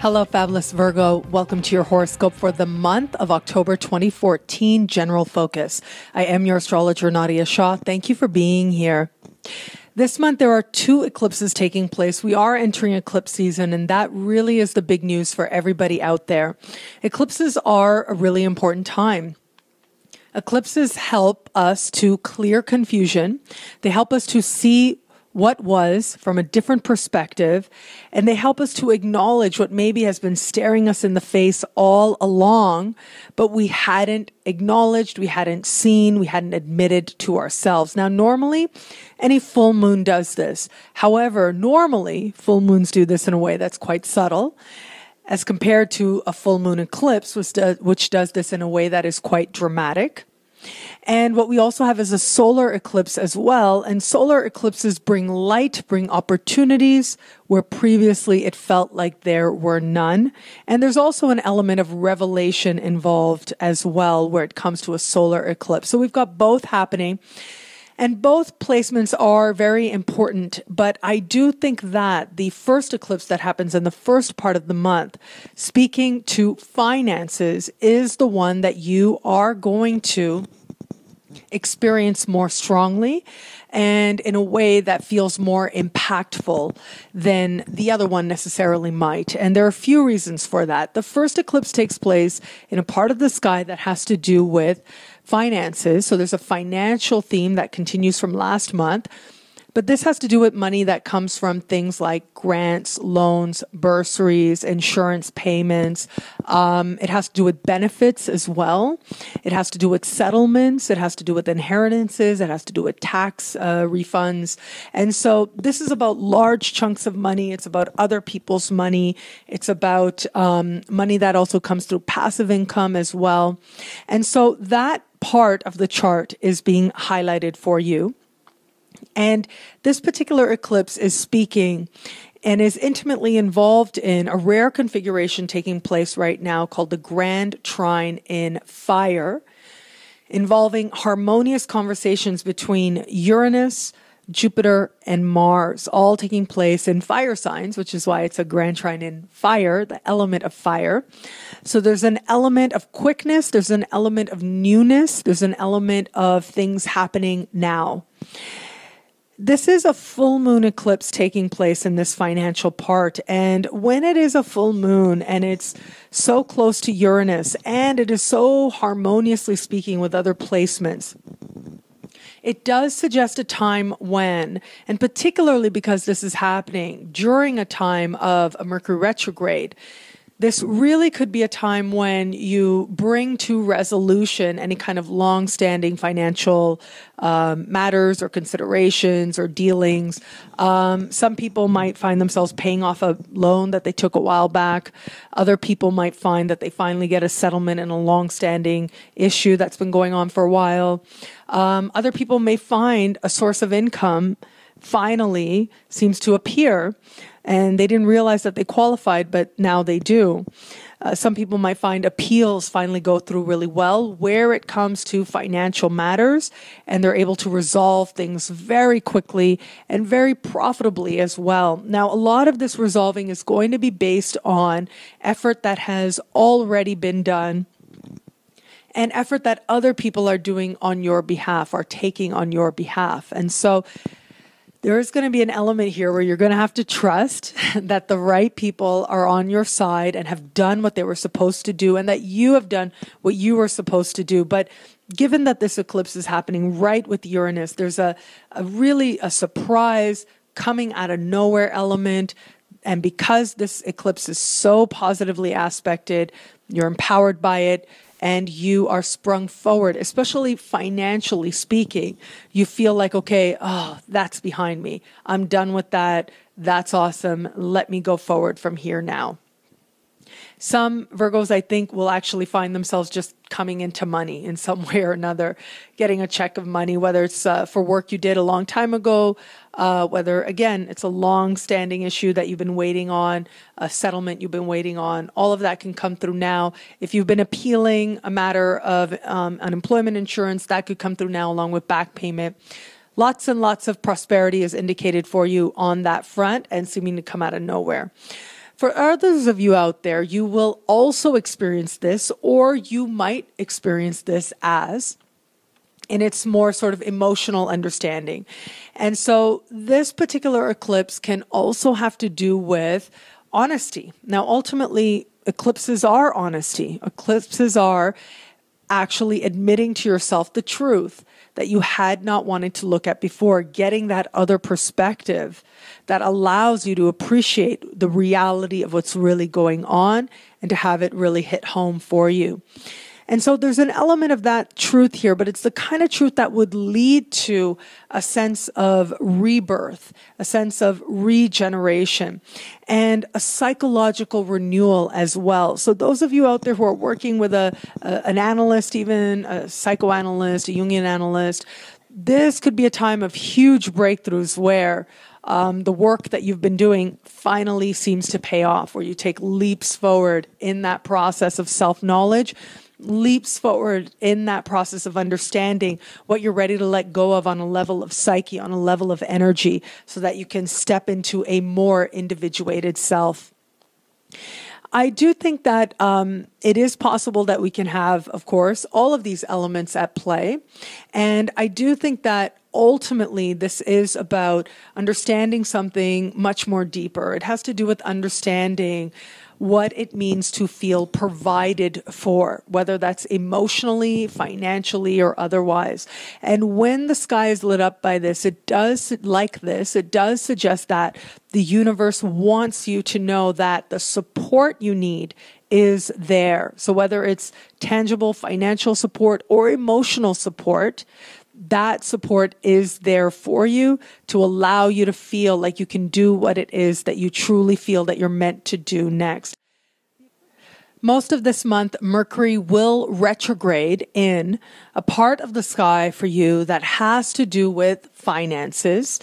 Hello, fabulous Virgo. Welcome to your horoscope for the month of October 2014, General Focus. I am your astrologer, Nadiya Shah. Thank you for being here. This month, there are 2 eclipses taking place. We are entering eclipse season, and that really is the big news for everybody out there. Eclipses are a really important time. Eclipses help us to clear confusion. They help us to see what was from a different perspective, and they help us to acknowledge what maybe has been staring us in the face all along, but we hadn't acknowledged, we hadn't seen, we hadn't admitted to ourselves. Now, normally, any full moon does this. However, normally, full moons do this in a way that's quite subtle, as compared to a full moon eclipse, which does this in a way that is quite dramatic. And what we also have is a solar eclipse as well. And solar eclipses bring light, bring opportunities where previously it felt like there were none. And there's also an element of revelation involved as well where it comes to a solar eclipse. So we've got both happening. And both placements are very important, but I do think that the first eclipse that happens in the first part of the month, speaking to finances, is the one that you are going to experience more strongly and in a way that feels more impactful than the other one necessarily might. And there are a few reasons for that. The first eclipse takes place in a part of the sky that has to do with finances. So there's a financial theme that continues from last month. But this has to do with money that comes from things like grants, loans, bursaries, insurance payments. It has to do with benefits as well. It has to do with settlements. It has to do with inheritances. It has to do with tax refunds. And so this is about large chunks of money. It's about other people's money. It's about money that also comes through passive income as well. And so that part of the chart is being highlighted for you. And this particular eclipse is speaking and is intimately involved in a rare configuration taking place right now called the Grand Trine in Fire, involving harmonious conversations between Uranus, Jupiter, and Mars, all taking place in fire signs, which is why it's a Grand Trine in Fire, the element of fire. So there's an element of quickness, there's an element of newness, there's an element of things happening now. This is a full moon eclipse taking place in this financial part. And when it is a full moon and it's so close to Uranus and it is so harmoniously speaking with other placements, it does suggest a time when, and particularly because this is happening during a time of a Mercury retrograde, this really could be a time when you bring to resolution any kind of long-standing financial matters or considerations or dealings. Some people might find themselves paying off a loan that they took a while back. Other people might find that they finally get a settlement in a long-standing issue that's been going on for a while. Other people may find a source of income finally seems to appear, and they didn't realize that they qualified, but now they do. Some people might find appeals finally go through really well where it comes to financial matters, and they're able to resolve things very quickly and very profitably as well. Now, a lot of this resolving is going to be based on effort that has already been done and effort that other people are doing on your behalf, are taking on your behalf. And so there is going to be an element here where you're going to have to trust that the right people are on your side and have done what they were supposed to do and that you have done what you were supposed to do. But given that this eclipse is happening right with Uranus, there's a really surprise coming out of nowhere element. And because this eclipse is so positively aspected, you're empowered by it, and you are sprung forward, especially financially speaking. You feel like, okay, that's behind me. I'm done with that. That's awesome. Let me go forward from here now. Some Virgos, I think, will actually find themselves just coming into money in some way or another, getting a check of money, whether it's for work you did a long time ago, whether, again, it's a long-standing issue that you've been waiting on, a settlement you've been waiting on. All of that can come through now. If you've been appealing a matter of unemployment insurance, that could come through now along with back payment. Lots and lots of prosperity is indicated for you on that front and seeming to come out of nowhere. For others of you out there, you will also experience this, or you might experience this as in its more sort of emotional understanding. And so this particular eclipse can also have to do with honesty. Now, ultimately, eclipses are honesty. Eclipses are actually admitting to yourself the truth that you had not wanted to look at before, getting that other perspective that allows you to appreciate the reality of what's really going on and to have it really hit home for you. And so there's an element of that truth here, but it's the kind of truth that would lead to a sense of rebirth, a sense of regeneration, and a psychological renewal as well. So those of you out there who are working with an analyst, even a psychoanalyst, a Jungian analyst, this could be a time of huge breakthroughs where the work that you've been doing finally seems to pay off, where you take leaps forward in that process of self-knowledge, leaps forward in that process of understanding what you're ready to let go of on a level of psyche, on a level of energy, so that you can step into a more individuated self. I do think that it is possible that we can have, of course, all of these elements at play. And I do think that ultimately this is about understanding something much more deeper. It has to do with understanding what it means to feel provided for, whether that's emotionally, financially, or otherwise. And when the sky is lit up by this, it does suggest that the universe wants you to know that the support you need is there. So whether it's tangible financial support or emotional support, that support is there for you to allow you to feel like you can do what it is that you truly feel that you're meant to do next. Most of this month, Mercury will retrograde in a part of the sky for you that has to do with finances,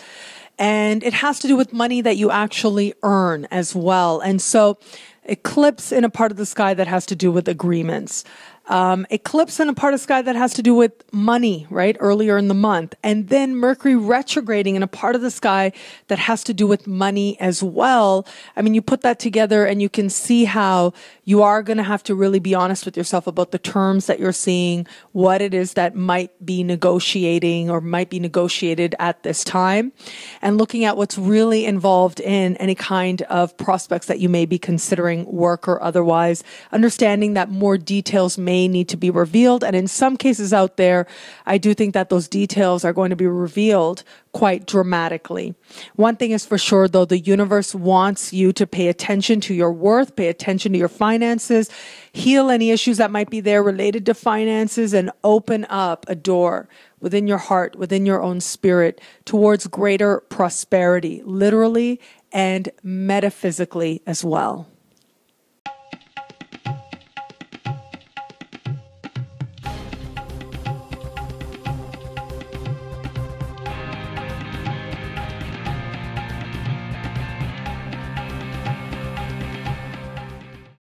and it has to do with money that you actually earn as well. And so eclipse in a part of the sky that has to do with agreements. Eclipse in a part of the sky that has to do with money, right, earlier in the month. And then Mercury retrograding in a part of the sky that has to do with money as well. I mean, you put that together and you can see how you are going to have to really be honest with yourself about the terms that you're seeing, what it is that might be negotiating or might be negotiated at this time, and looking at what's really involved in any kind of prospects that you may be considering, work or otherwise, understanding that more details may need to be revealed. And in some cases out there, I do think that those details are going to be revealed quite dramatically. One thing is for sure, though, the universe wants you to pay attention to your worth, pay attention to your finances, heal any issues that might be there related to finances, and open up a door within your heart, within your own spirit, towards greater prosperity, literally and metaphysically as well.